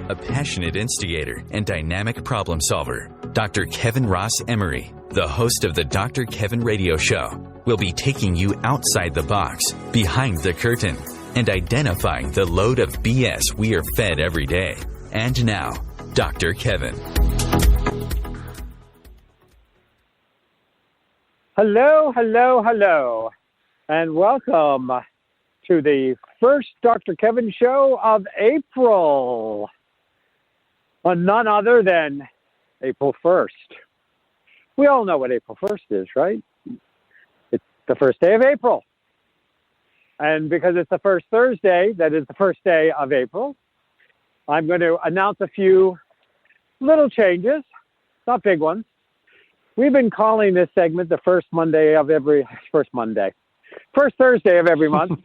a passionate instigator and dynamic problem solver. Dr. Kevin Ross Emery, the host of the Dr. Kevin Radio Show, will be taking you outside the box, behind the curtain, and identifying the load of BS we are fed every day. And now, Dr. Kevin. Hello, hello, hello, and welcome to the first Dr. Kevin show of April, on none other than April 1st. We all know what April 1st is, right? It's the first day of April. And because it's the first Thursday, that is the first day of April, I'm going to announce a few little changes, not big ones. We've been calling this segment the first Thursday of every month.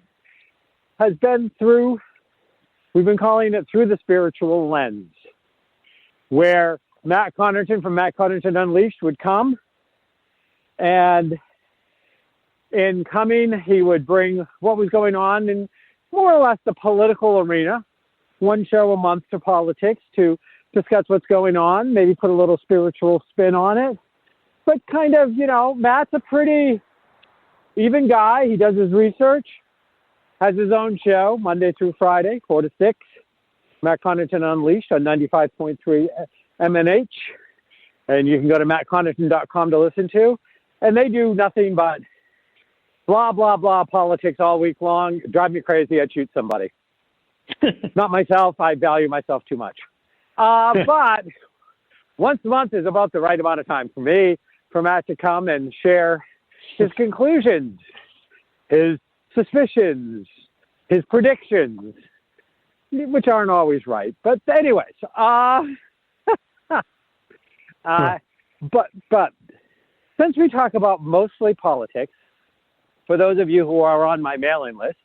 We've been calling it Through the Spiritual Lens, where Matt Connarton from Matt Connarton Unleashed would come, and in coming, he would bring what was going on in more or less the political arena, one show a month to politics to discuss what's going on, maybe put a little spiritual spin on it. But kind of, Matt's a pretty even guy. He does his research, has his own show, Monday through Friday, 4 to 6. Matt Connarton Unleashed on 95.3 MNH. And you can go to mattconarton.com to listen to. And they do nothing but blah, blah, blah politics all week long. Drive me crazy, I'd shoot somebody. Not myself. I value myself too much. But once a month is about the right amount of time for me, for Matt to come and share his conclusions, his suspicions, his predictions, which aren't always right. But anyways, but since we talk about mostly politics, for those of you who are on my mailing list,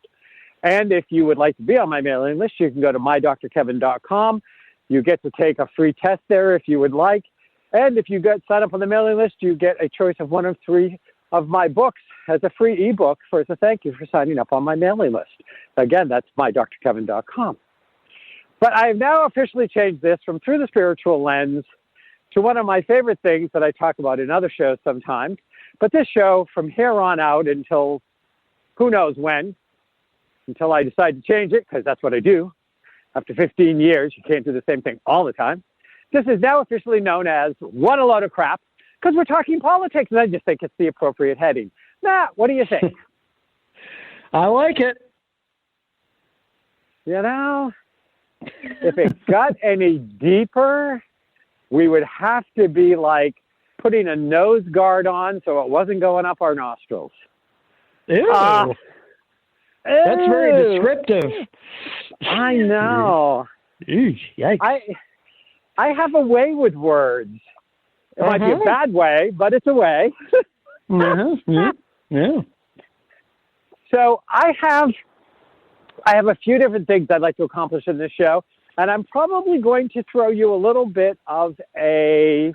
and if you would like to be on my mailing list, you can go to mydrkevin.com. You get to take a free test there if you would like. And if you sign up on the mailing list, you get a choice of one of 3 of my books as a free ebook as a thank you for signing up on my mailing list. Again, that's mydrkevin.com. But I have now officially changed this from Through the Spiritual Lens to one of my favorite things that I talk about in other shows sometimes. But this show, from here on out until who knows when, until I decide to change it, because that's what I do. After 15 years, you can't do the same thing all the time. This is now officially known as What a Load of Crap, because we're talking politics, and I just think it's the appropriate heading. Matt, what do you think? I like it. If it got any deeper, we would have to be like putting a nose guard on so it wasn't going up our nostrils. Ew. That's very descriptive. I know. Eesh, yikes. I have a way with words. It might be a bad way, but it's a way. Yeah. So I have a few different things I'd like to accomplish in this show, and I'm probably going to throw you a little bit of a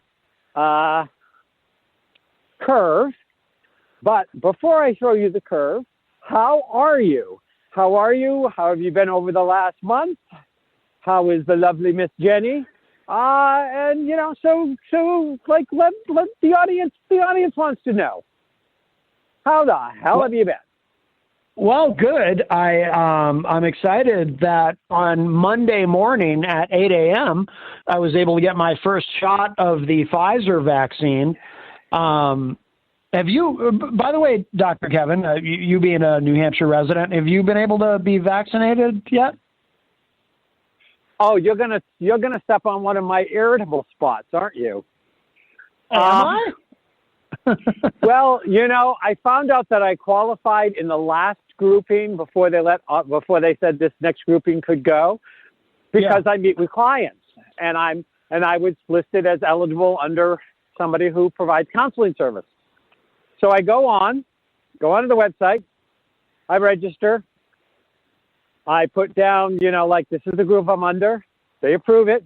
curve. But before I throw you the curve, how are you? How have you been over the last month? How is the lovely Miss Jenny? And so let the audience wants to know. How the hell have you been? Well, good. I'm excited that on Monday morning at 8 a.m., I was able to get my first shot of the Pfizer vaccine. Have you, by the way, Dr. Kevin, you being a New Hampshire resident, have you been able to be vaccinated yet? Oh, you're gonna step on one of my irritable spots, aren't you? Am I? Well, I found out that I qualified in the last grouping before they said this next grouping could go, because I meet with clients, and I was listed as eligible under somebody who provides counseling service. So I go onto the website, I register, I put down, this is the group I'm under. They approve it.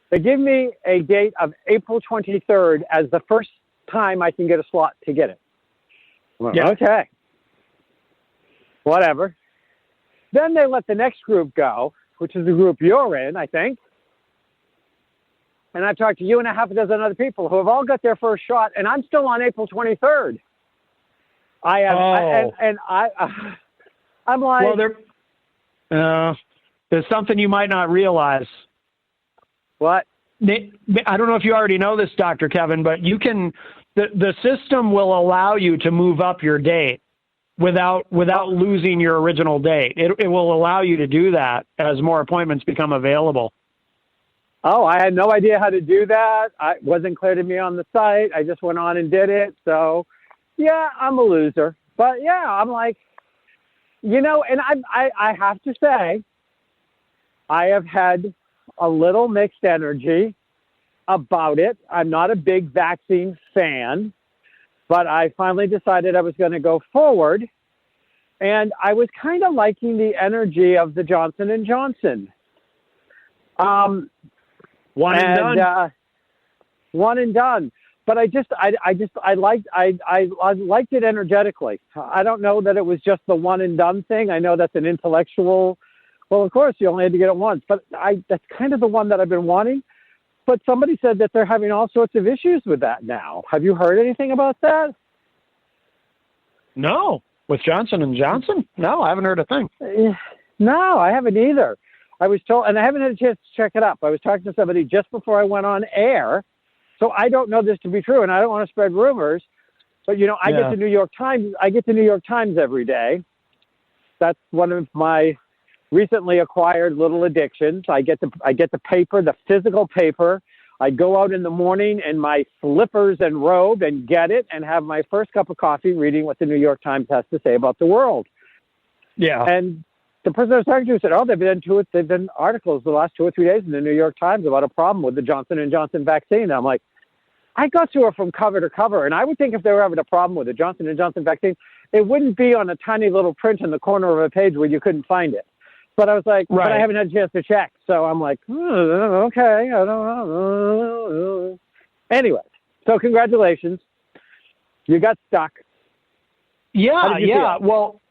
They give me a date of April 23rd as the first time I can get a slot to get it. Okay. Whatever. Then they let the next group go, which is the group you're in, I think. and I've talked to you and a half a dozen other people who have all got their first shot, and I'm still on April 23rd. I am, I'm like, well, there's something you might not realize. What? I don't know if you already know this, Dr. Kevin, but you can. The system will allow you to move up your date without losing your original date. It will allow you to do that as more appointments become available. Oh, I had no idea how to do that. It wasn't clear to me on the site. I just went on and did it. So, yeah, I'm a loser. But, yeah, I'm like, and I have to say, I have had a little mixed energy about it. I'm not a big vaccine fan, but I finally decided I was going to go forward. And I was kind of liking the energy of the Johnson & Johnson. One and done. One and done. But I liked it energetically. I don't know that it was just the one and done thing. I know that's an intellectual. Well, of course, you only had to get it once. But that's kind of the one that I've been wanting. But somebody said that they're having all sorts of issues with that now. Have you heard anything about that? No. With Johnson & Johnson? No, I haven't heard a thing. No, I haven't either. I was told, and I haven't had a chance to check it up. I was talking to somebody just before I went on air, so I don't know this to be true, and I don't want to spread rumors. But I get the New York Times. I get the New York Times every day. That's one of my recently acquired little addictions. I get the paper, the physical paper. I go out in the morning in my slippers and robe and get it and have my first cup of coffee reading what the New York Times has to say about the world. Yeah. And the person I was talking to said, they've been articles the last 2 or 3 days in the New York Times about a problem with the Johnson & Johnson vaccine. And I'm like, I got through it from cover to cover. And I would think if they were having a problem with the Johnson & Johnson vaccine, it wouldn't be on a tiny little print in the corner of a page where you couldn't find it. But I was like, right. But I haven't had a chance to check. So I'm like, okay, I don't know. Anyway, so congratulations. You got stuck. Yeah. Well,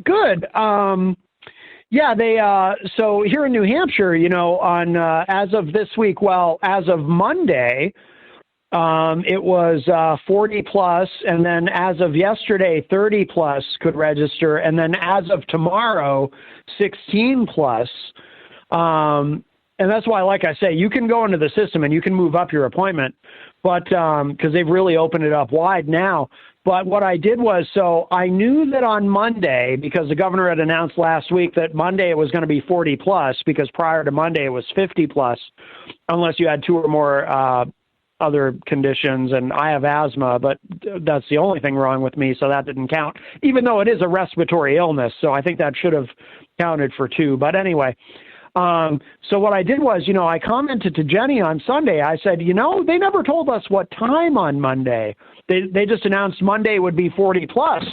good. So here in New Hampshire, on as of this week, as of Monday, it was 40 plus, and then as of yesterday, 30 plus could register, and then as of tomorrow, 16 plus. And that's why, like I say, you can go into the system and you can move up your appointment, but because they've really opened it up wide now. But what I did was, so I knew that on Monday, because the governor had announced last week that Monday it was going to be 40 plus, because prior to Monday it was 50 plus, unless you had 2 or more other conditions, and I have asthma, but that's the only thing wrong with me, so that didn't count, even though it is a respiratory illness, so I think that should have counted for 2. But anyway, so what I did was, I commented to Jenny on Sunday. I said, they never told us what time on Monday. They just announced Monday would be 40 plus,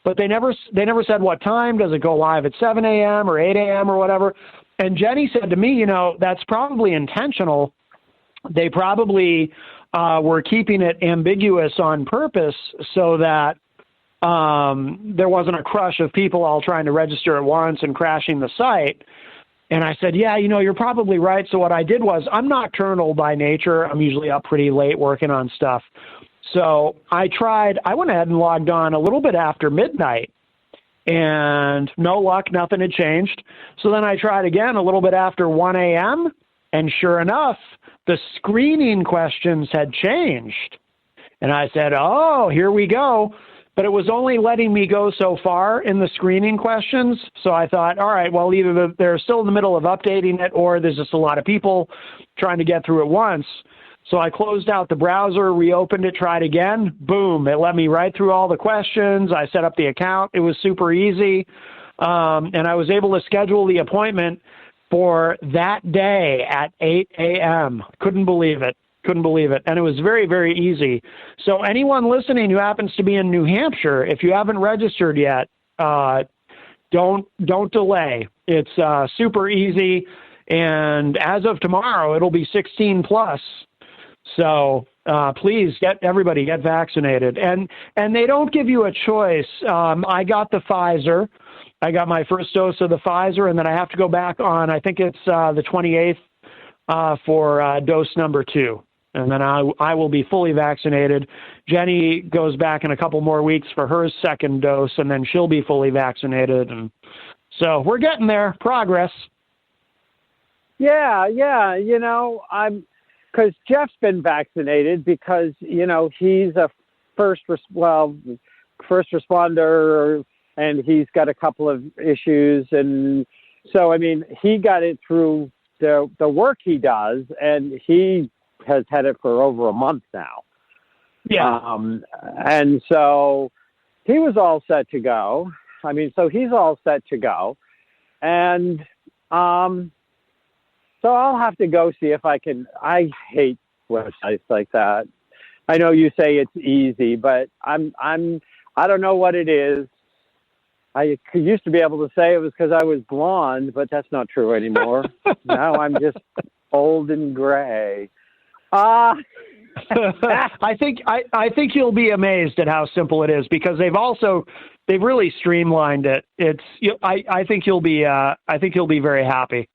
but they never said what time. Does it go live at 7 a.m. or 8 a.m. or whatever? And Jenny said to me, that's probably intentional. They probably were keeping it ambiguous on purpose so that there wasn't a crush of people all trying to register at once and crashing the site. And I said, yeah, you're probably right. So what I did was, I'm nocturnal by nature. I'm usually up pretty late working on stuff. So I went ahead and logged on a little bit after midnight, and no luck, nothing had changed. So then I tried again a little bit after 1 a.m., and sure enough, the screening questions had changed. And I said, oh, here we go. But it was only letting me go so far in the screening questions. So I thought, all right, well, either they're still in the middle of updating it, or there's just a lot of people trying to get through it once. So I closed out the browser, reopened it, tried again. Boom, it let me right through all the questions. I set up the account. It was super easy. And I was able to schedule the appointment for that day at 8 a.m. Couldn't believe it. And it was very, very easy. So anyone listening who happens to be in New Hampshire, if you haven't registered yet, don't delay. It's super easy. And as of tomorrow, it'll be 16 plus. So please everybody get vaccinated. And they don't give you a choice. I got the Pfizer. I got my first dose of the Pfizer, and then I have to go back on, I think it's the 28th for dose number 2. And then I will be fully vaccinated. Jenny goes back in a couple more weeks for her second dose, and then she'll be fully vaccinated. And so we're getting there. Progress. Yeah. Because Jeff's been vaccinated because, he's a first responder, and he's got a couple of issues. And so, he got it through the work he does, and he has had it for over a month now. Yeah. And so he was all set to go. So he's all set to go. And so I'll have to go see if I can. I hate websites like that. I know you say it's easy, but I don't know what it is. I used to be able to say it was because I was blonde, but that's not true anymore. Now I'm just old and gray. I think you'll be amazed at how simple it is, because they've really streamlined it. I think you'll be very happy.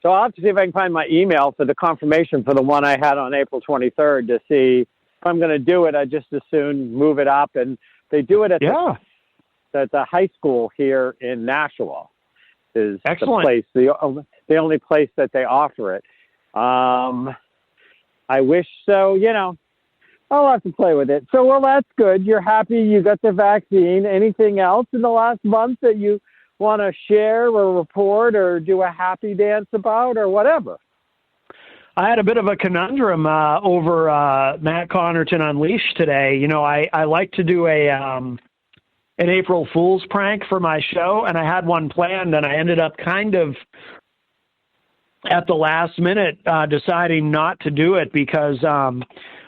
So I'll have to see if I can find my email for the confirmation for the one I had on April 23rd to see if I'm going to do it. I just as soon move it up, and they do it at the high school here in Nashua. Is excellent. The place, the only place that they offer it. I wish so, I'll have to play with it. So, well, that's good. You're happy you got the vaccine. Anything else in the last month that you want to share or report or do a happy dance about or whatever? I had a bit of a conundrum over Matt Connarton Unleashed today. I like to do an April Fool's prank for my show, and I had one planned, and I ended up kind of at the last minute deciding not to do it because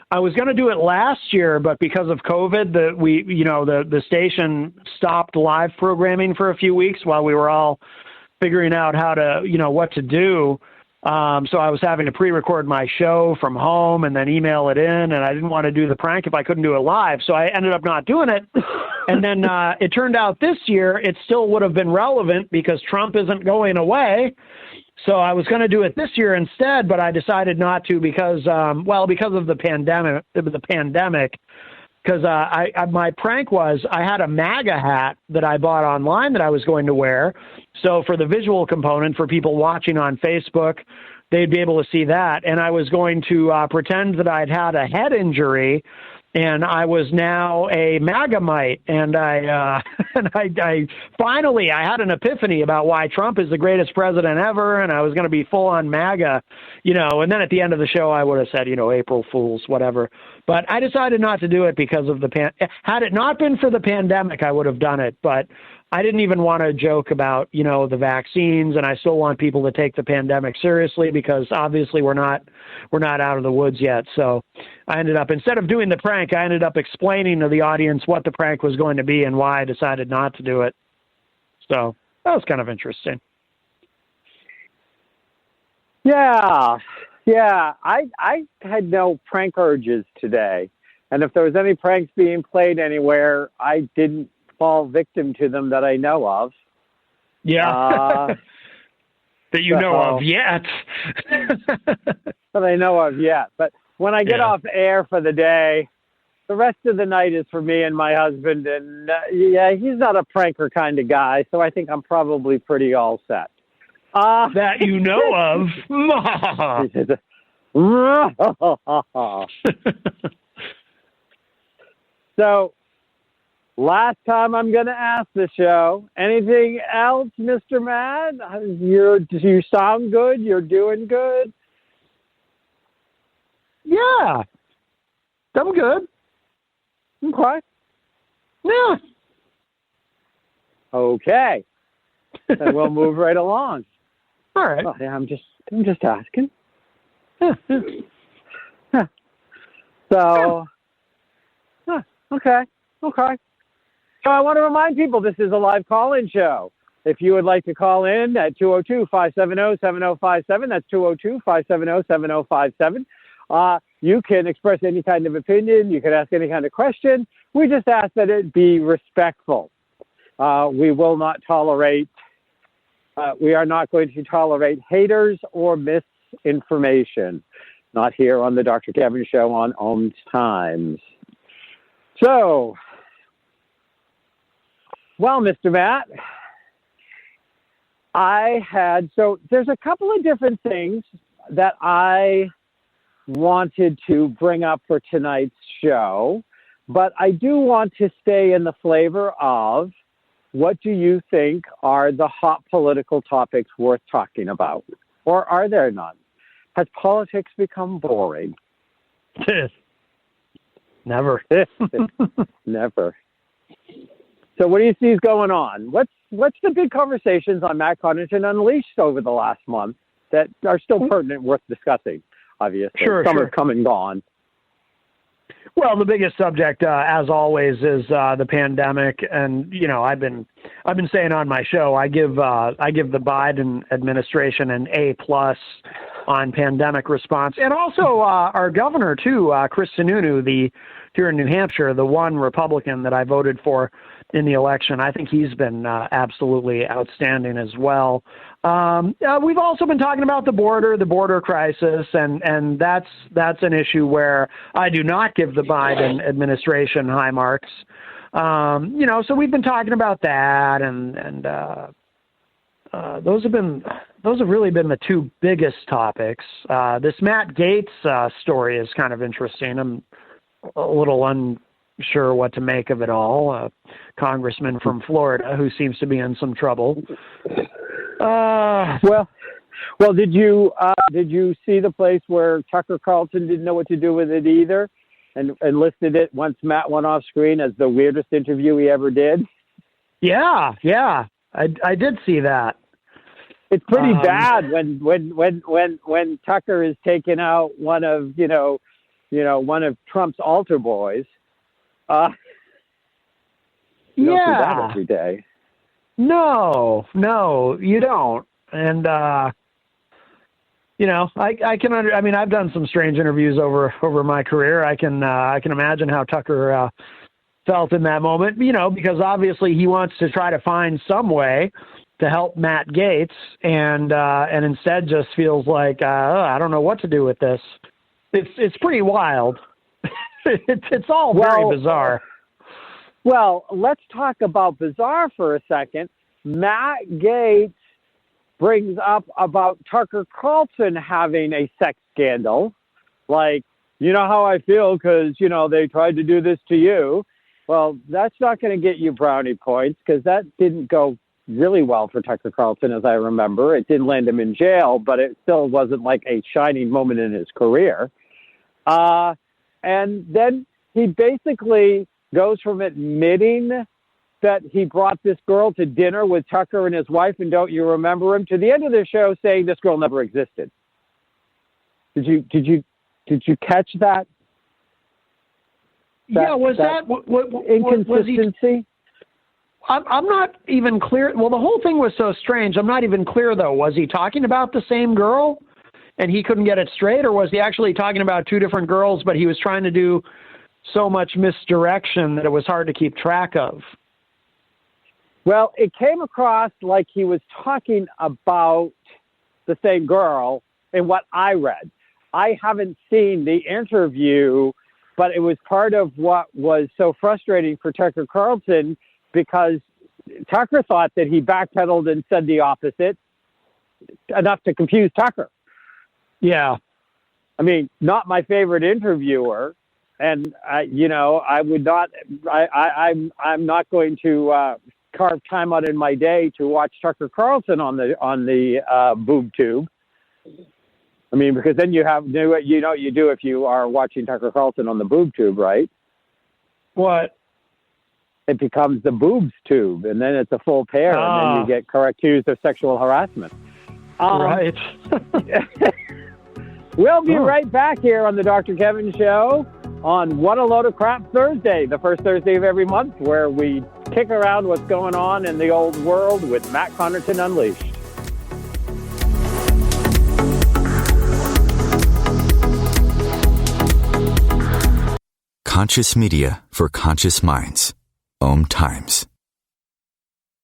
I was going to do it last year, but because of COVID, the station stopped live programming for a few weeks while we were all figuring out how to, what to do. So I was having to pre-record my show from home and then email it in, and I didn't want to do the prank if I couldn't do it live. So I ended up not doing it. And then it turned out this year it still would have been relevant because Trump isn't going away. So I was going to do it this year instead, but I decided not to because of the pandemic. Because my prank was I had a MAGA hat that I bought online that I was going to wear. So for the visual component for people watching on Facebook, they'd be able to see that. And I was going to pretend that I'd had a head injury, and I was now a MAGA-mite. And I finally had an epiphany about why Trump is the greatest president ever, and I was going to be full on MAGA, and then at the end of the show I would have said, April Fools, whatever. But I decided not to do it because of had it not been for the pandemic, I would have done it. But I didn't even want to joke about, the vaccines, and I still want people to take the pandemic seriously because obviously we're not out of the woods yet. So I ended up, instead of doing the prank, I ended up explaining to the audience what the prank was going to be and why I decided not to do it. So that was kind of interesting. Yeah. I had no prank urges today. And if there was any pranks being played anywhere, I didn't fall victim to them that I know of. Yeah. That you know of yet. That I know of yet. But when I get off air for the day, the rest of the night is for me and my husband. And he's not a pranker kind of guy, so I think I'm probably pretty all set. That you know of. So, last time I'm going to ask the show, anything else, Mr. Matt? You sound good. You're doing good. Yeah. I'm good. Okay. Yeah. Okay. Then we'll move right along. All right. Oh, yeah, I'm just asking. So, okay. So I want to remind people this is a live call-in show. If you would like to call in at 202-570-7057, that's 202-570-7057. You can express any kind of opinion. You can ask any kind of question. We just ask that it be respectful. We will not tolerate, we are not going to tolerate haters or information. Not here on the Dr. Kevin Show on OMTimes. So, well, Mr. Matt, so there's a couple of different things that I wanted to bring up for tonight's show, but I do want to stay in the flavor of what do you think are the hot political topics worth talking about? Or are there none? Has politics become boring? Never. Never. So what do you see is going on? What's the big conversations on Matt Connarton Unleashed over the last month that are still pertinent, worth discussing? Obviously, some have come and gone. Well, the biggest subject, as always, is the pandemic, and I've been saying on my show, I give the Biden administration an A+ on pandemic response, and also our governor too, Chris Sununu, here in New Hampshire, the one Republican that I voted for in the election. I think he's been absolutely outstanding as well. We've also been talking about the border crisis, and that's an issue where I do not give the Biden administration high marks. So we've been talking about that, and those have really been the two biggest topics. This Matt Gaetz story is kind of interesting. I'm a little unsure what to make of it all. A congressman from Florida who seems to be in some trouble. Well, did you see the place where Tucker Carlson didn't know what to do with it either, and listed it once Matt went off screen as the weirdest interview he ever did? Yeah, I did see that. It's pretty bad when Tucker is taking out one of Trump's altar boys. You don't see that every day. No, you don't. And I can I've done some strange interviews over my career. I can imagine how Tucker felt in that moment, because obviously he wants to try to find some way to help Matt Gaetz, and instead just feels like I don't know what to do with this. It's pretty wild. It's all very bizarre. Well, let's talk about bizarre for a second. Matt Gaetz brings up about Tucker Carlson having a sex scandal. Like, you know how I feel because, they tried to do this to you. Well, that's not going to get you brownie points because that didn't go really well for Tucker Carlson, as I remember. It didn't land him in jail, but it still wasn't like a shining moment in his career. And then he basically goes from admitting that he brought this girl to dinner with Tucker and his wife, and don't you remember him, to the end of the show saying this girl never existed. Did you catch that? Was that inconsistency? I'm not even clear. Well, the whole thing was so strange. I'm not even clear, though. Was he talking about the same girl and he couldn't get it straight, or was he actually talking about two different girls, but he was trying to do so much misdirection that it was hard to keep track of? Well, it came across like he was talking about the same girl in what I read. I haven't seen the interview, but it was part of what was so frustrating for Tucker Carlson because Tucker thought that he backpedaled and said the opposite enough to confuse Tucker. Yeah. I mean, not my favorite interviewer. And, I would not, I'm not going to carve time out in my day to watch Tucker Carlson on the boob tube. I mean, because then you know what you do if you are watching Tucker Carlson on the boob tube, right? What? It becomes the boobs tube, and then it's a full pair, and then you get accused of sexual harassment. Right. We'll be right back here on the Dr. Kevin Show on What a Load of Crap Thursday, the first Thursday of every month, where we kick around what's going on in the old world with Matt Connarton Unleashed. Conscious media for conscious minds. OMTimes.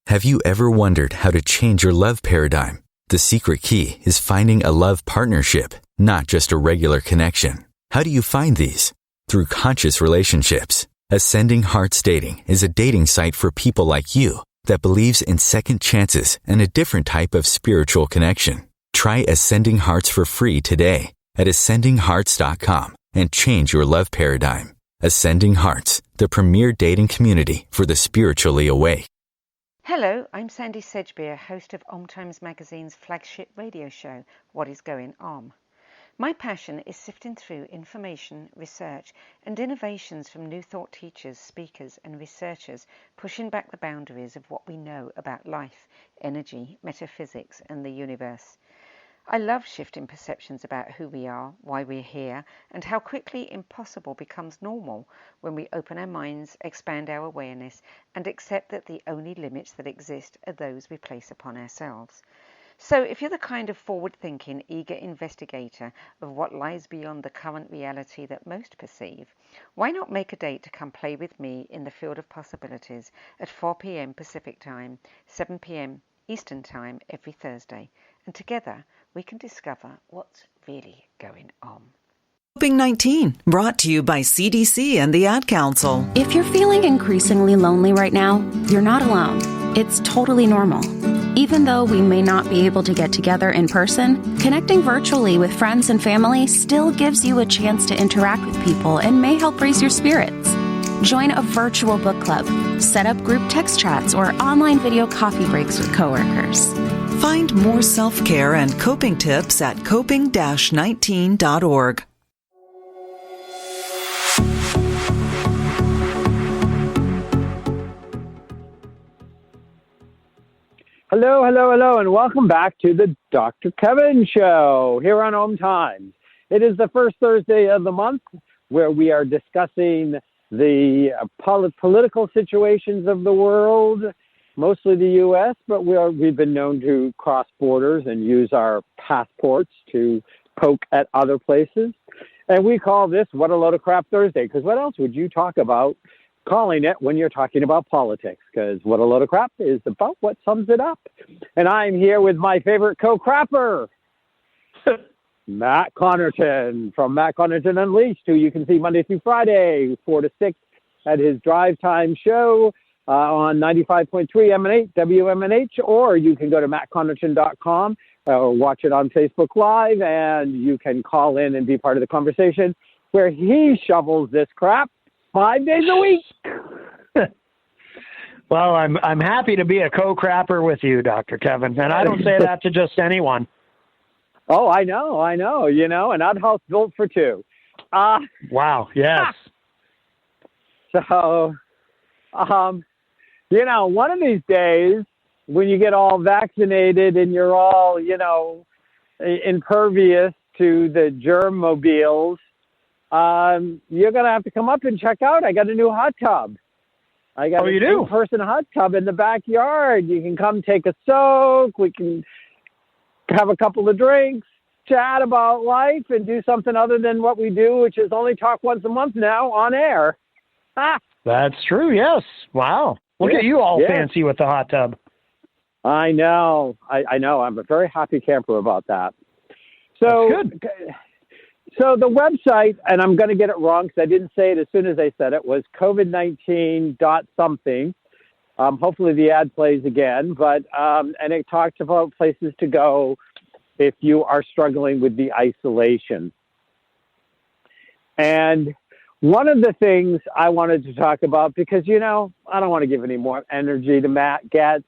Have you ever wondered how to change your love paradigm? The secret key is finding a love partnership, not just a regular connection. How do you find these? Through conscious relationships. Ascending Hearts Dating is a dating site for people like you that believes in second chances and a different type of spiritual connection. Try Ascending Hearts for free today at ascendinghearts.com and change your love paradigm. Ascending Hearts, the premier dating community for the spiritually awake. Hello, I'm Sandy Sedgbeer, host of OMTimes magazine's flagship radio show, What is Going On? My passion is sifting through information, research, and innovations from new thought teachers, speakers, and researchers pushing back the boundaries of what we know about life, energy, metaphysics, and the universe. I love shifting perceptions about who we are, why we're here, and how quickly impossible becomes normal when we open our minds, expand our awareness, and accept that the only limits that exist are those we place upon ourselves. So if you're the kind of forward-thinking, eager investigator of what lies beyond the current reality that most perceive, why not make a date to come play with me in the field of possibilities at 4 p.m. Pacific Time, 7 p.m. Eastern Time every Thursday, and together we can discover what's really going on. Coping-19, brought to you by CDC and the Ad Council. If you're feeling increasingly lonely right now, you're not alone. It's totally normal. Even though we may not be able to get together in person, connecting virtually with friends and family still gives you a chance to interact with people and may help raise your spirits. Join a virtual book club, set up group text chats, or online video coffee breaks with coworkers. Find more self-care and coping tips at coping-19.org. Hello, hello, hello, and welcome back to the Dr. Kevin Show here on OMTimes. It is the first Thursday of the month where we are discussing the political situations of the world, mostly the U.S., but we've been known to cross borders and use our passports to poke at other places. And we call this What a Load of Crap Thursday, because what else would you talk about calling it when you're talking about politics? Because What a Load of Crap is about what sums it up. And I'm here with my favorite co-crapper, Matt Connarton from Matt Connarton Unleashed, who you can see Monday through Friday, 4 to 6 at his drive time show on 95.3 M&8 WMNH, or you can go to mattconnerton.com or watch it on Facebook Live, and you can call in and be part of the conversation where he shovels this crap 5 days a week. Well, I'm happy to be a co-crapper with you, Dr. Kevin, and I don't say that to just anyone. Oh, I know, an outhouse built for two. Wow, yes. So, one of these days when you get all vaccinated and you're all, impervious to the germ mobiles, you're going to have to come up and check out. I got a new hot tub. I got a two-person hot tub in the backyard. You can come take a soak. We can have a couple of drinks, chat about life, and do something other than what we do, which is only talk once a month now on air. That's true, yes. Wow. Look at you all fancy with the hot tub. I know. I know. I'm a very happy camper about that. So, that's good. So the website, and I'm going to get it wrong because I didn't say it as soon as I said it, was COVID-19 something. Hopefully the ad plays again, but and it talks about places to go if you are struggling with the isolation. And one of the things I wanted to talk about, because, I don't want to give any more energy to Matt Getz.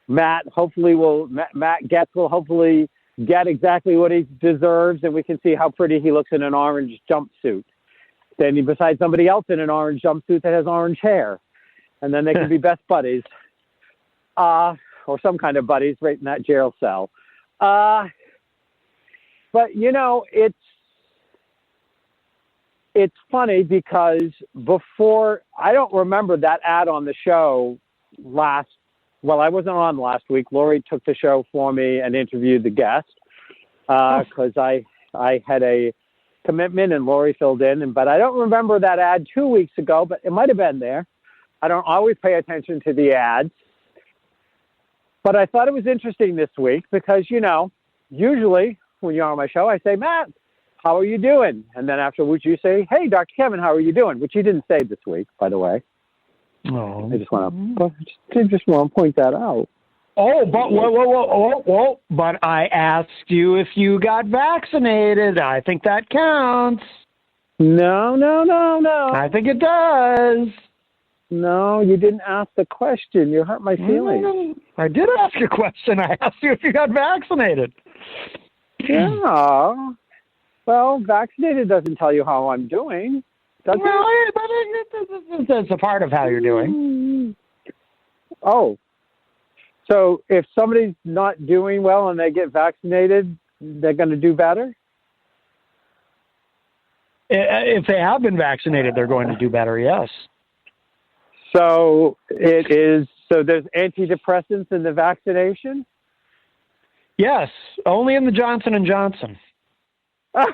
Matt Getz will hopefully get exactly what he deserves, and we can see how pretty he looks in an orange jumpsuit. Standing beside somebody else in an orange jumpsuit that has orange hair. And then they can be best buddies. Or some kind of buddies right in that jail cell. But, it's funny because before, I don't remember that ad on the show I wasn't on last week. Lori took the show for me and interviewed the guest because I had a commitment and Lori filled in. But I don't remember that ad 2 weeks ago, but it might have been there. I don't always pay attention to the ads. But I thought it was interesting this week because, usually when you're on my show, I say, Matt, how are you doing? And then afterwards you say, hey, Dr. Kevin, how are you doing? Which you didn't say this week, by the way. Oh. I just want to point that out. Oh, but whoa. But I asked you if you got vaccinated. I think that counts. No. I think it does. No, you didn't ask the question. You hurt my feelings. I did ask a question. I asked you if you got vaccinated. Yeah. Well, vaccinated doesn't tell you how I'm doing, does it? Well, it's a part of how you're doing. Oh. So if somebody's not doing well and they get vaccinated, they're going to do better? If they have been vaccinated, they're going to do better, yes. So there's antidepressants in the vaccination? Yes, only in the Johnson & Johnson. As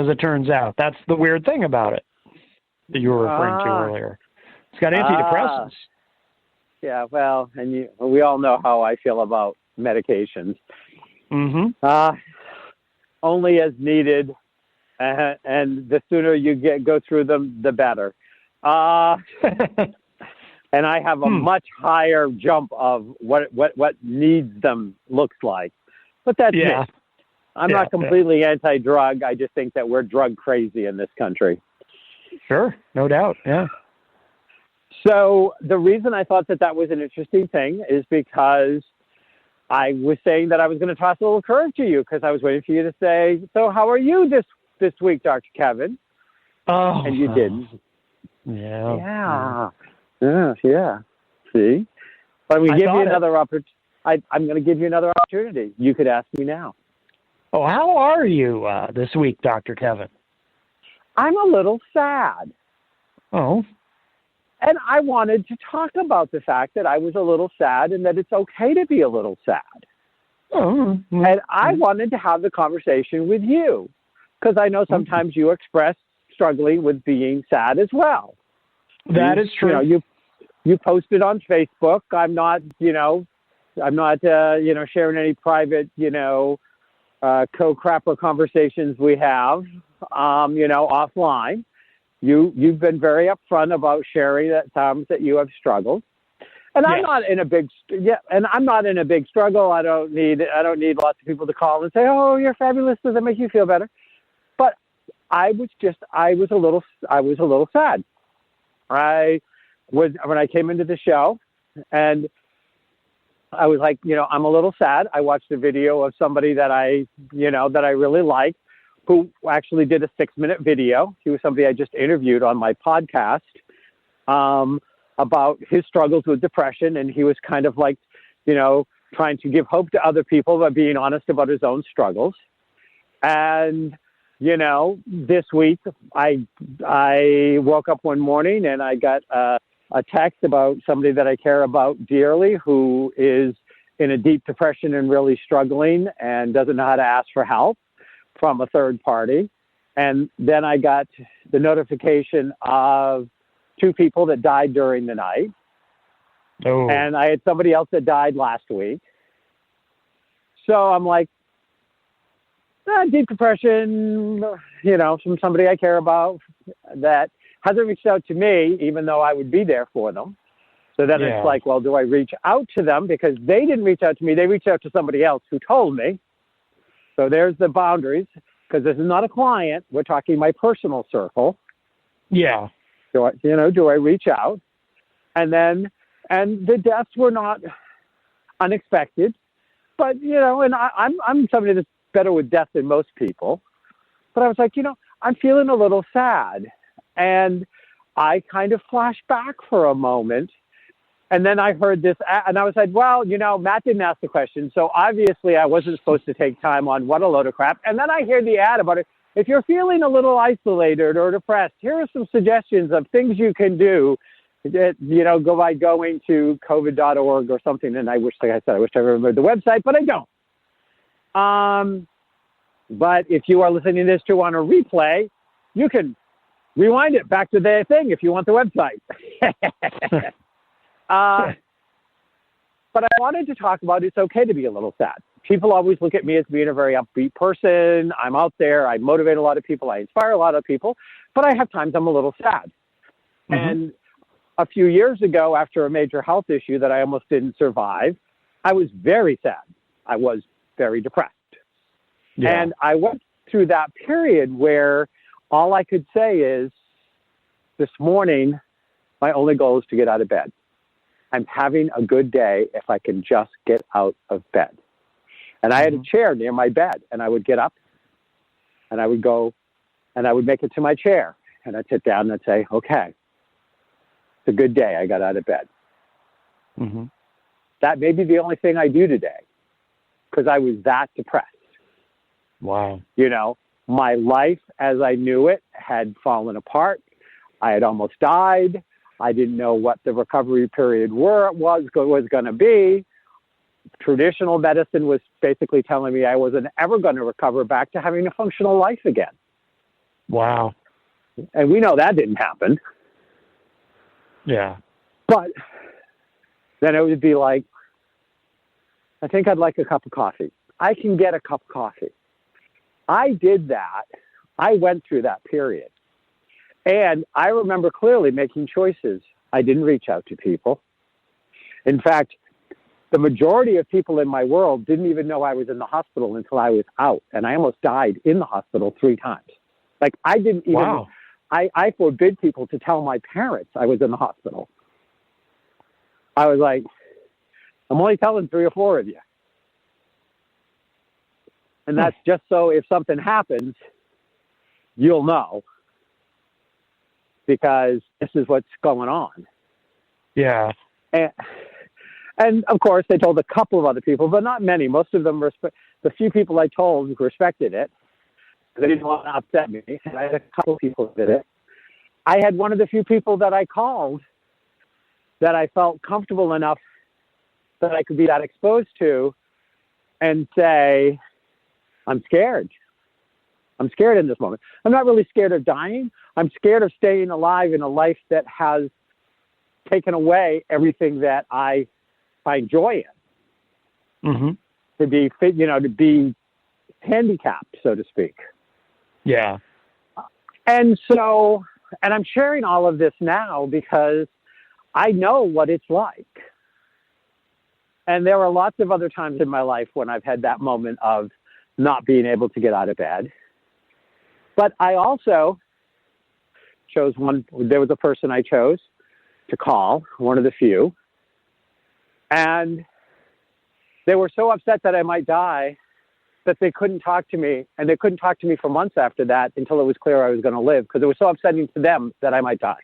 it turns out. That's the weird thing about it that you were referring to earlier. It's got antidepressants. Yeah, well, and we all know how I feel about medications. Mm-hmm. Only as needed, and the sooner you go through them, the better. And I have a much higher jump of what needs them looks like. But that's me. I'm not completely anti-drug. I just think that we're drug crazy in this country. Sure, no doubt, yeah. So the reason I thought that was an interesting thing is because I was saying that I was going to toss a little curve to you because I was waiting for you to say, so how are you this week, Dr. Kevin? Oh. And you didn't. Yeah. Yeah. See? But I'm going to give you another opportunity. I'm going to give you another opportunity. You could ask me now. Oh, how are you this week, Dr. Kevin? I'm a little sad. Oh. And I wanted to talk about the fact that I was a little sad and that it's okay to be a little sad. Oh. And I wanted to have the conversation with you because I know sometimes you express struggling with being sad as well. That is true. You posted on Facebook. I'm not sharing any private, co-crapper conversations we have, offline. You've been very upfront about sharing at times that you have struggled. And I'm not in a big struggle. I don't need lots of people to call and say, "Oh, you're fabulous. Does that make you feel better?" But I was a little sad. When I came into the show, and I was like, I'm a little sad. I watched a video of somebody that I really like, who actually did a 6-minute video. He was somebody I just interviewed on my podcast about his struggles with depression, and he was kind of like, trying to give hope to other people by being honest about his own struggles. And this week I woke up one morning and I got a text about somebody that I care about dearly who is in a deep depression and really struggling and doesn't know how to ask for help from a third party. And then I got the notification of 2 people that died during the night. Oh. And I had somebody else that died last week. So I'm like, deep depression, from somebody I care about that hasn't reached out to me, even though I would be there for them. So then it's like, well, do I reach out to them? Because they didn't reach out to me. They reached out to somebody else who told me. So there's the boundaries, because this is not a client. We're talking my personal circle. Yeah. Do I reach out? And the deaths were not unexpected, but, and I'm somebody that's better with death than most people. But I was like, I'm feeling a little sad. And I kind of flashed back for a moment. And then I heard this, and I was like, well, Matt didn't ask the question. So obviously I wasn't supposed to take time on what a load of crap. And then I hear the ad about it. If you're feeling a little isolated or depressed, here are some suggestions of things you can do. Go by going to covid.org or something. And I wish I remembered the website, but I don't. But if you are listening to this on a replay, you can rewind it back to the thing if you want the website. But I wanted to talk about it's okay to be a little sad. People always look at me as being a very upbeat person. I'm out there. I motivate a lot of people. I inspire a lot of people. But I have times I'm a little sad. Mm-hmm. And a few years ago, after a major health issue that I almost didn't survive, I was very sad. I was very depressed. Yeah. And I went through that period where all I could say is, this morning, my only goal is to get out of bed. I'm having a good day if I can just get out of bed. And I had a chair near my bed, and I would get up, and I would go, and I would make it to my chair. And I'd sit down and I'd say, okay, it's a good day. I got out of bed. Mm-hmm. That may be the only thing I do today because I was that depressed. Wow. You know, my life as I knew it had fallen apart. I had almost died. I didn't know what the recovery period was going to be. Traditional medicine was basically telling me I wasn't ever going to recover back to having a functional life again. Wow. And we know that didn't happen. Yeah. But then it would be like, I think I'd like a cup of coffee. I can get a cup of coffee. I did that. I went through that period. And I remember clearly making choices. I didn't reach out to people. In fact, the majority of people in my world didn't even know I was in the hospital until I was out. And I almost died in the hospital 3 times. Like I didn't even, wow. I forbid people to tell my parents I was in the hospital. I was like, I'm only telling 3 or 4 of you. And that's just so if something happens, you'll know. Because this is what's going on. Yeah. And of course, they told a couple of other people, but not many. Most of them, the few people I told respected it. They didn't want to upset me. And I had a couple of people that did it. I had one of the few people that I called that I felt comfortable enough that I could be that exposed to and say, I'm scared. I'm scared in this moment. I'm not really scared of dying. I'm scared of staying alive in a life that has taken away everything that I find joy in. Mm-hmm. To be fit, to be handicapped, so to speak. Yeah. And so, and I'm sharing all of this now because I know what it's like. And there are lots of other times in my life when I've had that moment of not being able to get out of bed. But I also chose there was a person I chose to call, one of the few. And they were so upset that I might die that they couldn't talk to me. And they couldn't talk to me for months after that until it was clear I was going to live because it was so upsetting to them that I might die.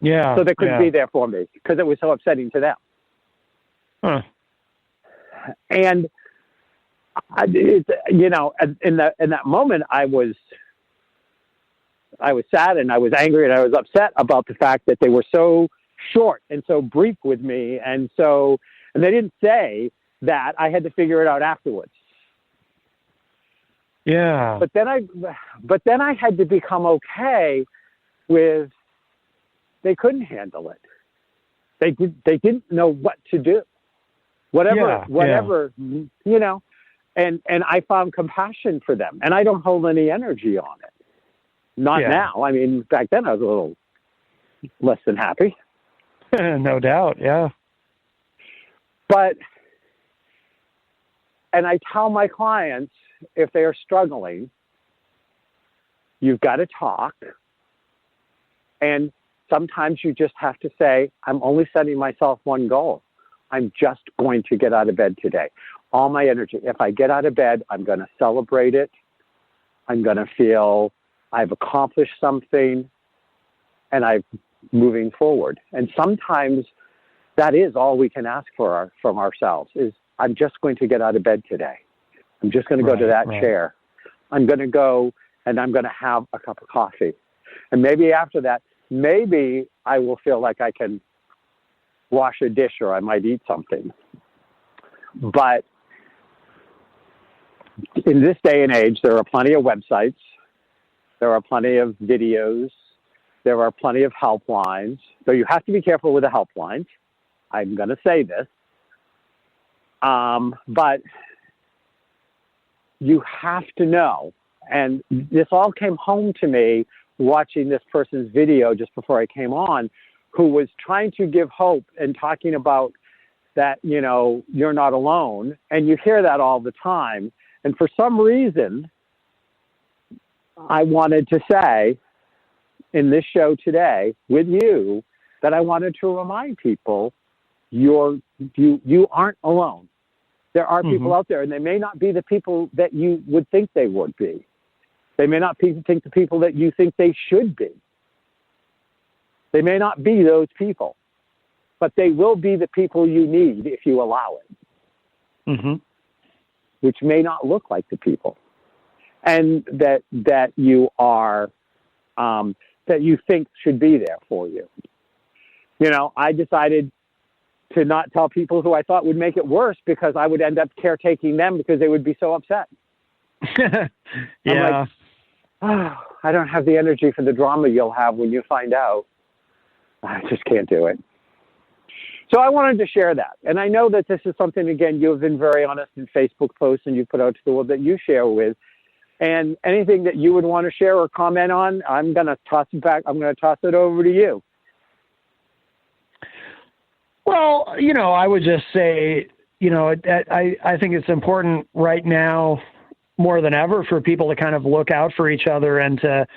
Yeah. So they couldn't be there for me because it was so upsetting to them. Huh. And in that moment, I was sad and I was angry and I was upset about the fact that they were so short and so brief with me. And they didn't say that. I had to figure it out afterwards. Yeah. But then I had to become okay with, they couldn't handle it. They didn't know what to do. Whatever, and I found compassion for them and I don't hold any energy on it. Not now. I mean, back then I was a little less than happy. No doubt. Yeah. And I tell my clients, if they are struggling, you've got to talk. And sometimes you just have to say, I'm only setting myself one goal. I'm just going to get out of bed today. All my energy. If I get out of bed, I'm going to celebrate it. I'm going to feel I've accomplished something and I'm moving forward. And sometimes that is all we can ask for from ourselves is I'm just going to get out of bed today. I'm just going to go to that chair. I'm going to go and I'm going to have a cup of coffee. And maybe after that, maybe I will feel like I can wash a dish or I might eat something. But in this day and age, there are plenty of websites. There are plenty of videos. There are plenty of helplines. So you have to be careful with the helplines. I'm going to say this. But you have to know, and this all came home to me watching this person's video just before I came on, who was trying to give hope and talking about that, you're not alone. And you hear that all the time. And for some reason, I wanted to say in this show today with you that I wanted to remind people you aren't alone. There are people out there, and they may not be the people that you would think they would be. They may not think the people that you think they should be. They may not be those people, but they will be the people you need if you allow it, which may not look like the people, and that you are that you think should be there for you. I decided to not tell people who I thought would make it worse, because I would end up caretaking them because they would be so upset. Yeah. I'm like, I don't have the energy for the drama you'll have when you find out. I just can't do it. So I wanted to share that. And I know that this is something, again, you've been very honest in Facebook posts and you put out to the world that you share with. And anything that you would want to share or comment on, I'm going to toss it back. I'm going to toss it over to you. Well, I would just say, I think it's important right now more than ever for people to kind of look out for each other and to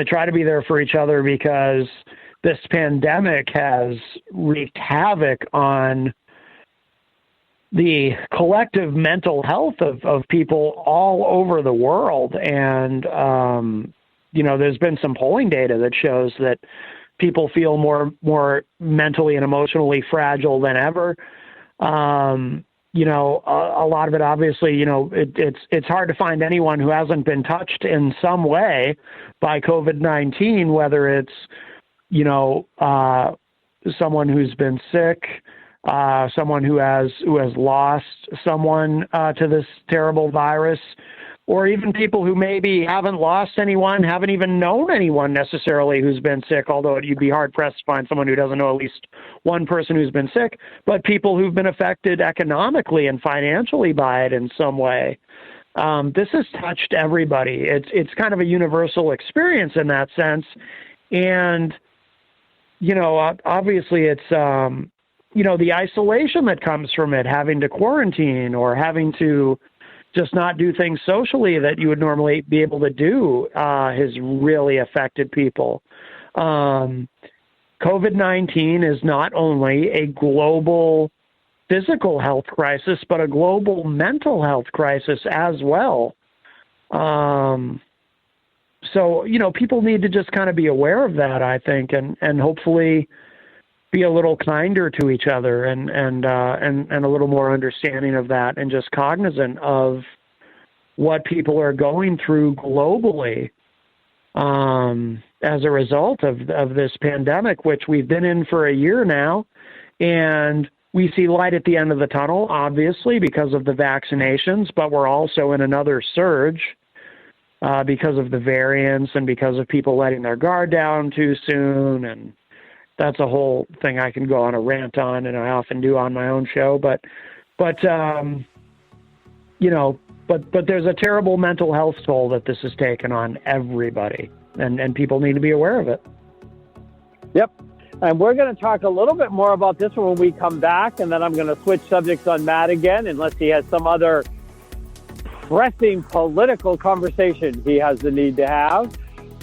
try to be there for each other, because this pandemic has wreaked havoc on the collective mental health of people all over the world. And, there's been some polling data that shows that people feel more mentally and emotionally fragile than ever. A lot of it, obviously, it's hard to find anyone who hasn't been touched in some way by COVID-19, whether it's, someone who's been sick, someone who has lost someone to this terrible virus, or even people who maybe haven't lost anyone, haven't even known anyone necessarily who's been sick, although you'd be hard-pressed to find someone who doesn't know at least one person who's been sick, but people who've been affected economically and financially by it in some way. This has touched everybody. It's kind of a universal experience in that sense. And, obviously it's, the isolation that comes from it, having to quarantine or having to just not do things socially that you would normally be able to do has really affected people. COVID-19 is not only a global physical health crisis, but a global mental health crisis as well. So, people need to just kind of be aware of that, I think, and hopefully be a little kinder to each other and a little more understanding of that, and just cognizant of what people are going through globally as a result of this pandemic, which we've been in for a year now. And we see light at the end of the tunnel, obviously, because of the vaccinations, but we're also in another surge because of the variants and because of people letting their guard down too soon. And that's a whole thing I can go on a rant on, and I often do on my own show. But there's a terrible mental health toll that this has taken on everybody, and people need to be aware of it. Yep. And we're going to talk a little bit more about this when we come back, and then I'm going to switch subjects on Matt again, unless he has some other pressing political conversation he has the need to have,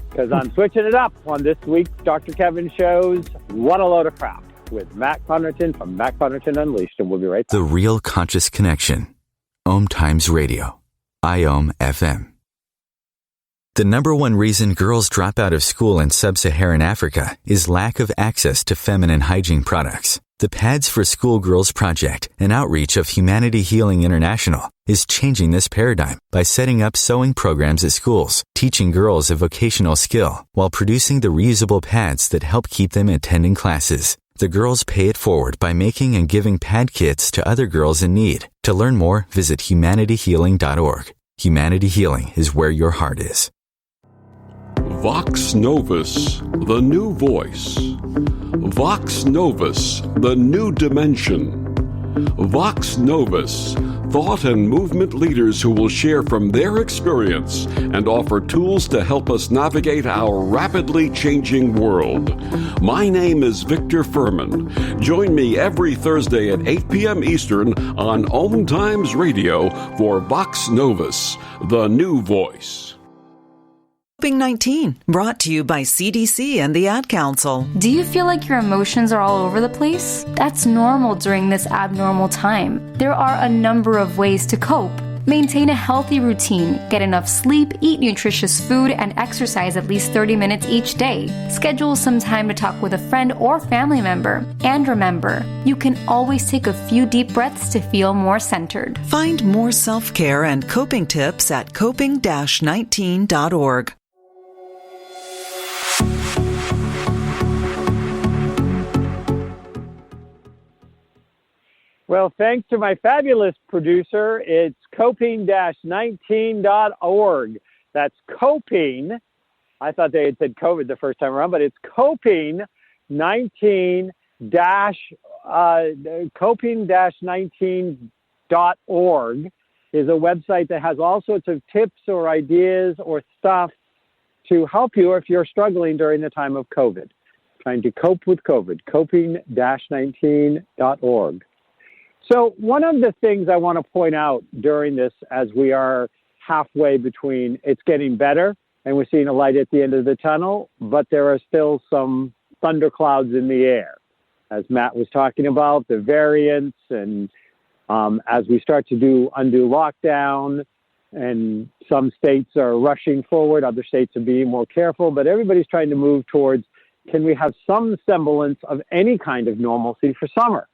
because I'm switching it up on this week's Dr. Kevin Show's What a Load of Crap with Matt Connarton from Matt Connarton Unleashed, and we'll be right back. The Real Conscious Connection. OMTimes Radio. IOM FM. The number one reason girls drop out of school in sub-Saharan Africa is lack of access to feminine hygiene products. The Pads for Schoolgirls Project, an outreach of Humanity Healing International, is changing this paradigm by setting up sewing programs at schools, teaching girls a vocational skill, while producing the reusable pads that help keep them attending classes. The girls pay it forward by making and giving pad kits to other girls in need. To learn more, visit humanityhealing.org. Humanity Healing is where your heart is. Vox Novus, the new voice. Vox Novus, the new dimension. Vox Novus, thought and movement leaders who will share from their experience and offer tools to help us navigate our rapidly changing world. My name is Victor Furman. Join me every Thursday at 8 p.m. Eastern on OMTimes Radio for Vox Novus, the new voice. COVID-19, brought to you by CDC and the Ad Council. Do you feel like your emotions are all over the place? That's normal during this abnormal time. There are a number of ways to cope. Maintain a healthy routine, get enough sleep, eat nutritious food, and exercise at least 30 minutes each day. Schedule some time to talk with a friend or family member. And remember, you can always take a few deep breaths to feel more centered. Find more self-care and coping tips at coping-19.org. Well, thanks to my fabulous producer, it's coping-19.org. That's coping. I thought they had said COVID the first time around, but it's coping-19.org is a website that has all sorts of tips or ideas or stuff to help you if you're struggling during the time of COVID, trying to cope with COVID, coping-19.org. So one of the things I want to point out during this, as we are halfway between it's getting better and we're seeing a light at the end of the tunnel, but there are still some thunderclouds in the air. As Matt was talking about, the variants, and as we start to undo lockdown, and some states are rushing forward, other states are being more careful, but everybody's trying to move towards, can we have some semblance of any kind of normalcy for summer?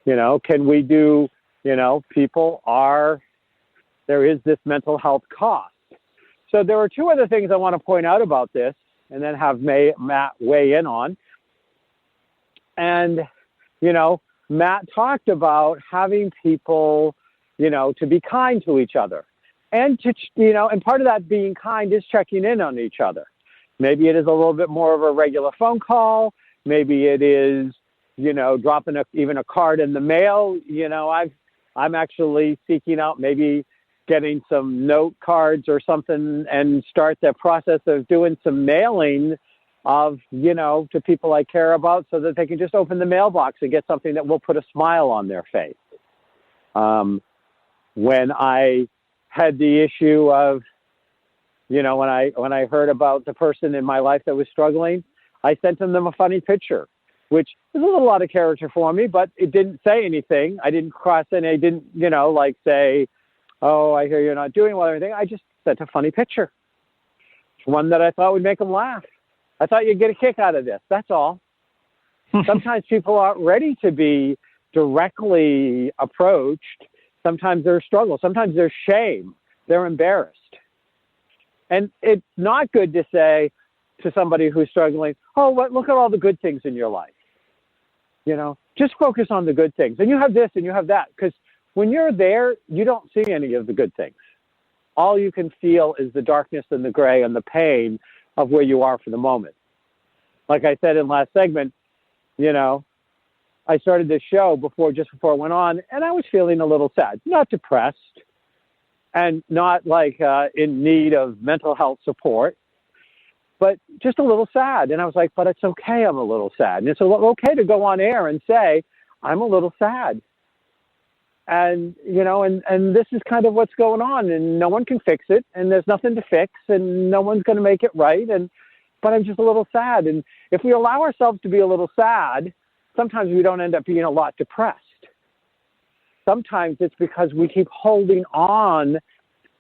You know, can we do, there is this mental health cost. So there are two other things I want to point out about this and then have Matt weigh in on. And, Matt talked about having people, to be kind to each other. And, and part of that being kind is checking in on each other. Maybe it is a little bit more of a regular phone call. Maybe it is, dropping even a card in the mail. I'm actually seeking out maybe getting some note cards or something and start the process of doing some mailing of, to people I care about so that they can just open the mailbox and get something that will put a smile on their face. When I had the issue of, when I heard about the person in my life that was struggling, I sent them a funny picture, which is a little out of character for me, but it didn't say anything. I didn't cross any, I didn't, say, oh, I hear you're not doing well or anything. I just sent a funny picture. One that I thought would make them laugh. I thought you'd get a kick out of this. That's all. Sometimes people aren't ready to be directly approached. Sometimes there's struggle. Sometimes there's shame. They're embarrassed. And it's not good to say to somebody who's struggling, oh, look at all the good things in your life. Just focus on the good things. And you have this and you have that. Because when you're there, you don't see any of the good things. All you can feel is the darkness and the gray and the pain of where you are for the moment. Like I said in last segment, I started this show just before it went on, and I was feeling a little sad, not depressed and not in need of mental health support, but just a little sad. And I was like, but it's okay. I'm a little sad. And it's okay to go on air and say, I'm a little sad. And, and this is kind of what's going on, and no one can fix it, and there's nothing to fix, and no one's going to make it right. But I'm just a little sad. And if we allow ourselves to be a little sad, sometimes we don't end up being a lot depressed. Sometimes it's because we keep holding on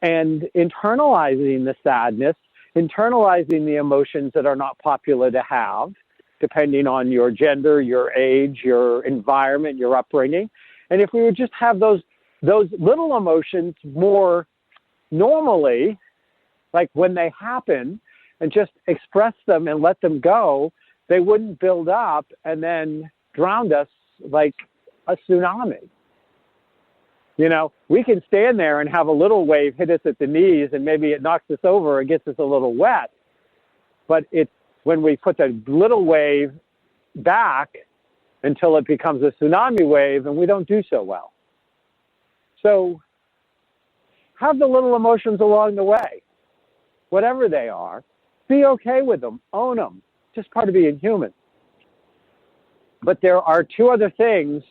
and internalizing the sadness, internalizing the emotions that are not popular to have, depending on your gender, your age, your environment, your upbringing. And if we would just have those little emotions more normally, like when they happen, and just express them and let them go, they wouldn't build up and then drown us like a tsunami. We can stand there and have a little wave hit us at the knees, and maybe it knocks us over and gets us a little wet. But it's when we put the little wave back until it becomes a tsunami wave and we don't do so well. So have the little emotions along the way, whatever they are. Be okay with them. Own them. Just part of being human. But there are two other things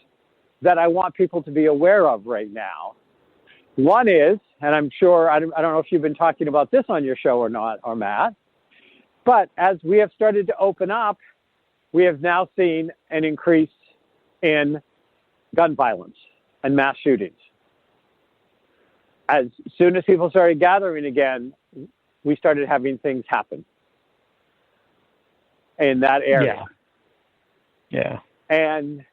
that I want people to be aware of right now. One is, and I'm sure, I don't know if you've been talking about this on your show or not, or Matt, but as we have started to open up, we have now seen an increase in gun violence and mass shootings. As soon as people started gathering again, we started having things happen in that area. Yeah. And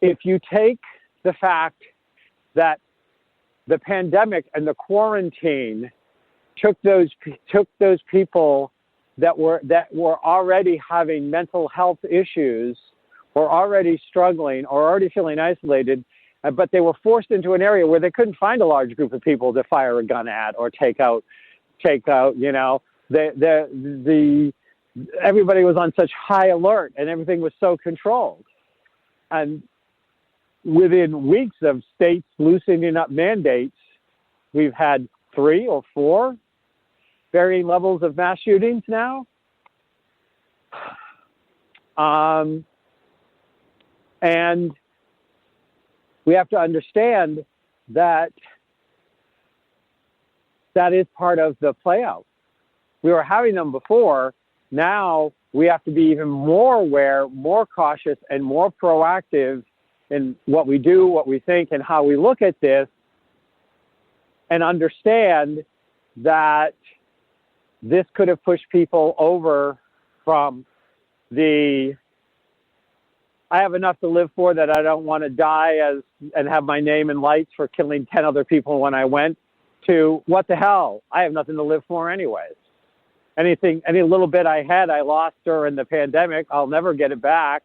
if you take the fact that the pandemic and the quarantine took those people that were already having mental health issues, or already struggling, or already feeling isolated, but they were forced into an area where they couldn't find a large group of people to fire a gun at or take out. You know, everybody was on such high alert and everything was so controlled. And within weeks of states loosening up mandates, we've had 3 or 4 varying levels of mass shootings now. And we have to understand that that is part of the play out. We were having them before. Now we have to be even more aware, more cautious, and more proactive in what we do, what we think, and how we look at this, and understand that this could have pushed people over from the I have enough to live for that I don't want to die and have my name in lights for killing 10 other people when I went, to what the hell, I have nothing to live for anyways. Any little bit I had, I lost during the pandemic. I'll never get it back.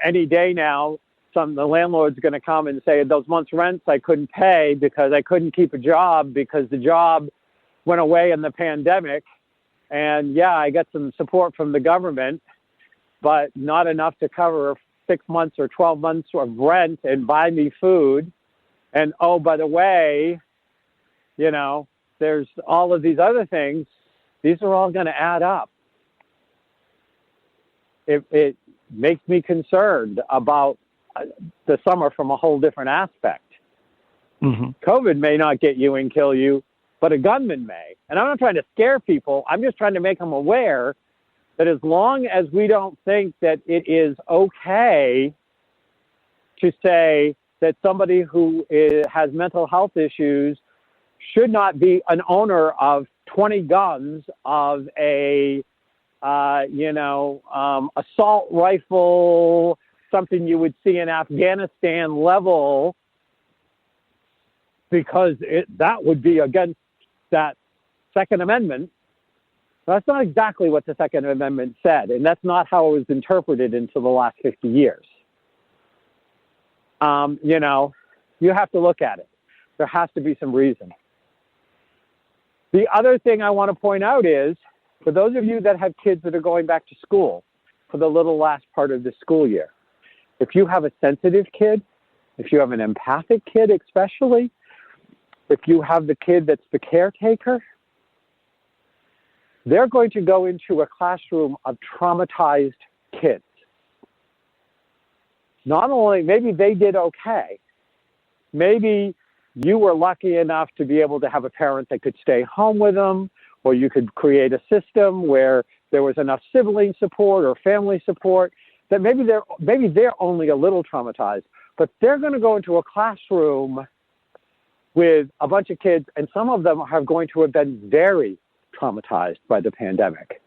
Any day now, the landlord's going to come and say, those months' rents I couldn't pay because I couldn't keep a job because the job went away in the pandemic. And yeah, I got some support from the government, but not enough to cover 6 months or 12 months of rent and buy me food. And oh, by the way, you know, there's all of these other things. These are all going to add up. It makes me concerned about the summer from a whole different aspect. Mm-hmm. COVID may not get you and kill you, but a gunman may. And I'm not trying to scare people. I'm just trying to make them aware that as long as we don't think that it is okay to say that somebody who has mental health issues should not be an owner of 20 guns, of a assault rifle, something you would see in Afghanistan level, because that would be against that Second Amendment. That's not exactly what the Second Amendment said, and that's not how it was interpreted until the last 50 years. You have to look at it. There has to be some reason. The other thing I want to point out is, for those of you that have kids that are going back to school for the little last part of the school year, if you have a sensitive kid, if you have an empathic kid especially, if you have the kid that's the caretaker, they're going to go into a classroom of traumatized kids. Not only, maybe they did okay. Maybe you were lucky enough to be able to have a parent that could stay home with them, or you could create a system where there was enough sibling support or family support that maybe they're only a little traumatized, but they're going to go into a classroom with a bunch of kids, and some of them are going to have been very traumatized by the pandemic,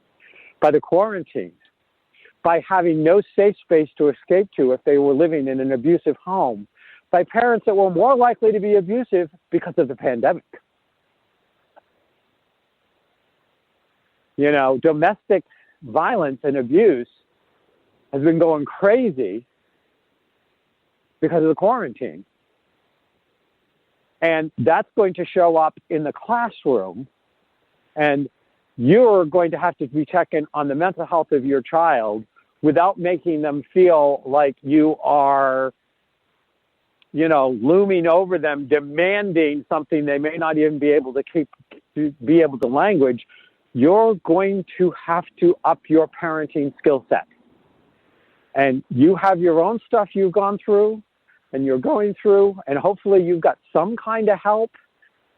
by the quarantine, by having no safe space to escape to if they were living in an abusive home, by parents that were more likely to be abusive because of the pandemic. You know, domestic violence and abuse has been going crazy because of the quarantine. And that's going to show up in the classroom. And you're going to have to be checking on the mental health of your child without making them feel like you are, looming over them, demanding something they may not even be able to language. You're going to have to up your parenting skill set. And you have your own stuff you've gone through and you're going through, and hopefully you've got some kind of help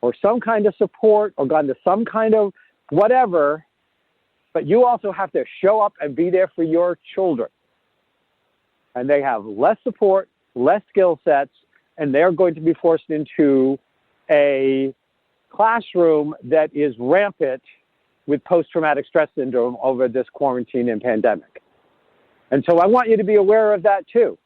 or some kind of support or gone to some kind of whatever, but you also have to show up and be there for your children. And they have less support, less skill sets, and they're going to be forced into a classroom that is rampant with post-traumatic stress syndrome over this quarantine and pandemic. And so I want you to be aware of that too.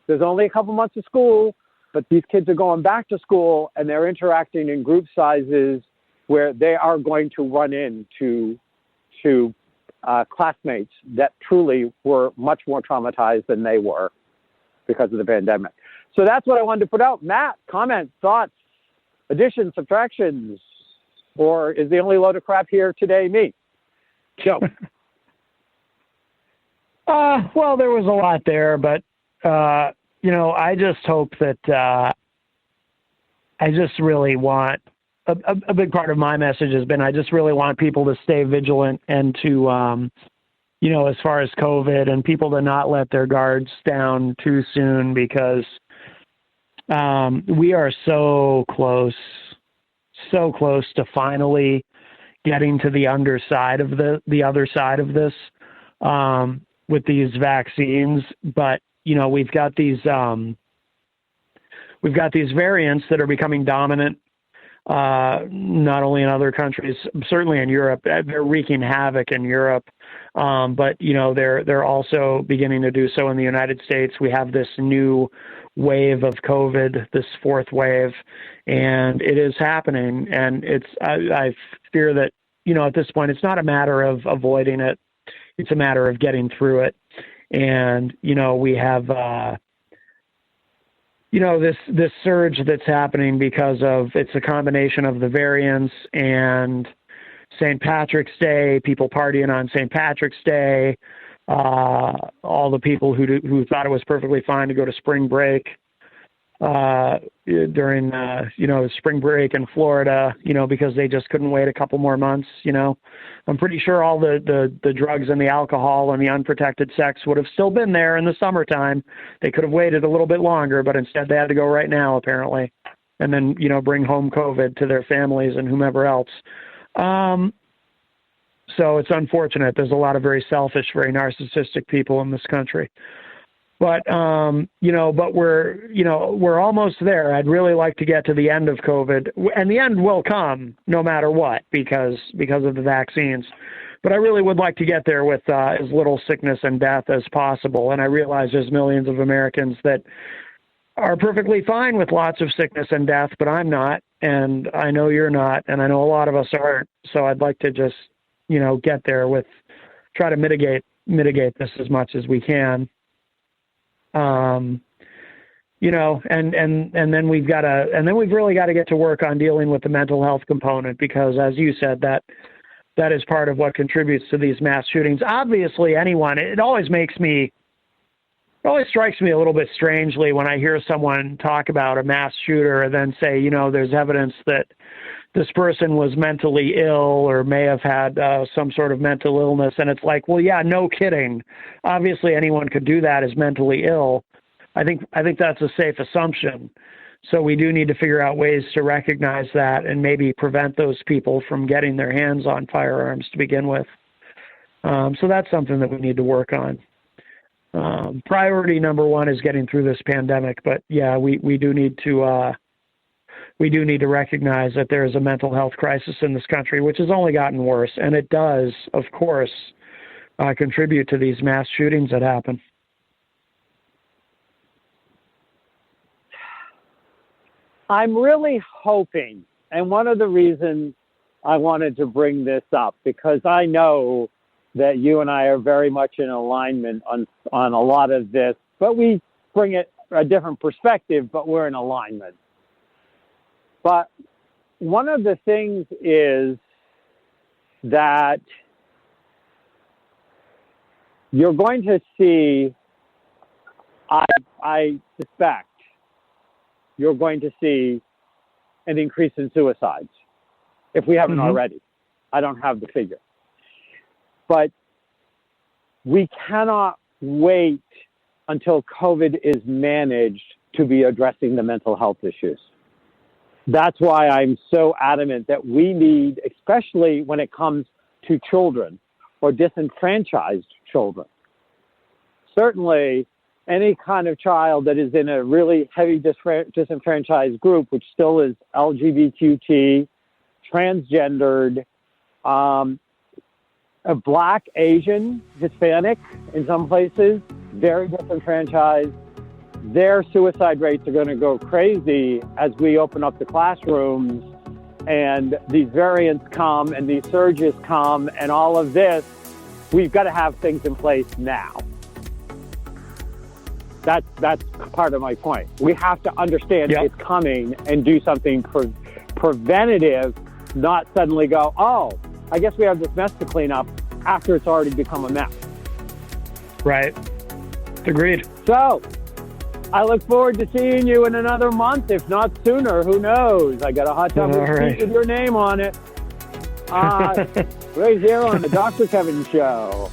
There's only a couple months of school, but these kids are going back to school and they're interacting in group sizes where they are going to run into classmates that truly were much more traumatized than they were because of the pandemic. So that's what I wanted to put out. Matt, comments, thoughts, additions, subtractions, or is the only load of crap here today me? Joe. Well, there was a lot there, but, I just hope that I just really want, a big part of my message has been, I just really want people to stay vigilant and to, as far as COVID, and people to not let their guards down too soon, because we are so close to finally getting to the underside of the other side of this with these vaccines. But we've got these variants that are becoming dominant, not only in other countries, certainly in Europe. They're wreaking havoc in Europe, but they're also beginning to do so in the United States. We have this new wave of COVID, this fourth wave, and it is happening. And I fear that, at this point, it's not a matter of avoiding it. It's a matter of getting through it. And, we have, this surge that's happening because of, it's a combination of the variants and St. Patrick's Day, people partying on St. Patrick's Day, all the people who thought it was perfectly fine to go to spring break during spring break in Florida, because they just couldn't wait a couple more months. I'm pretty sure all the drugs and the alcohol and the unprotected sex would have still been there in the summertime. They could have waited a little bit longer, but instead they had to go right now, apparently, and then bring home COVID to their families and whomever else. So it's unfortunate. There's a lot of very selfish, very narcissistic people in this country. But, but we're almost there. I'd really like to get to the end of COVID, and the end will come no matter what, because of the vaccines. But I really would like to get there with as little sickness and death as possible. And I realize there's millions of Americans that are perfectly fine with lots of sickness and death, but I'm not, and I know you're not, and I know a lot of us aren't. So I'd like to just, get there try to mitigate this as much as we can. And then we've really got to get to work on dealing with the mental health component, because as you said, that is part of what contributes to these mass shootings. Obviously, it always strikes me a little bit strangely when I hear someone talk about a mass shooter and then say, there's evidence that this person was mentally ill or may have had some sort of mental illness. And it's like, well, yeah, no kidding. Obviously, anyone could do that is mentally ill. I think that's a safe assumption. So we do need to figure out ways to recognize that and maybe prevent those people from getting their hands on firearms to begin with. So that's something that we need to work on. Priority number one is getting through this pandemic. But yeah, we do need to recognize that there is a mental health crisis in this country, which has only gotten worse. And it does, of course, contribute to these mass shootings that happen. I'm really hoping, and one of the reasons I wanted to bring this up, because I know that you and I are very much in alignment on a lot of this, but we bring it a different perspective, but we're in alignment. But one of the things is that you're going to see, I suspect, you're going to see an increase in suicides if we haven't already. I don't have the figure. But we cannot wait until COVID is managed to be addressing the mental health issues. That's why I'm so adamant that we need, especially when it comes to children or disenfranchised children. Certainly, any kind of child that is in a really heavy disenfranchised group, which still is LGBTQ, transgendered, a Black, Asian, Hispanic in some places, very disenfranchised, their suicide rates are going to go crazy as we open up the classrooms and these variants come and these surges come and all of this. We've got to have things in place now. That's part of my point. We have to understand it's coming and do something preventative, not suddenly go, oh, I guess we have this mess to clean up after it's already become a mess. Right. Agreed. So, I look forward to seeing you in another month, if not sooner. Who knows? I got a hot tub with your name on it. Right here on the Dr. Kevin Show.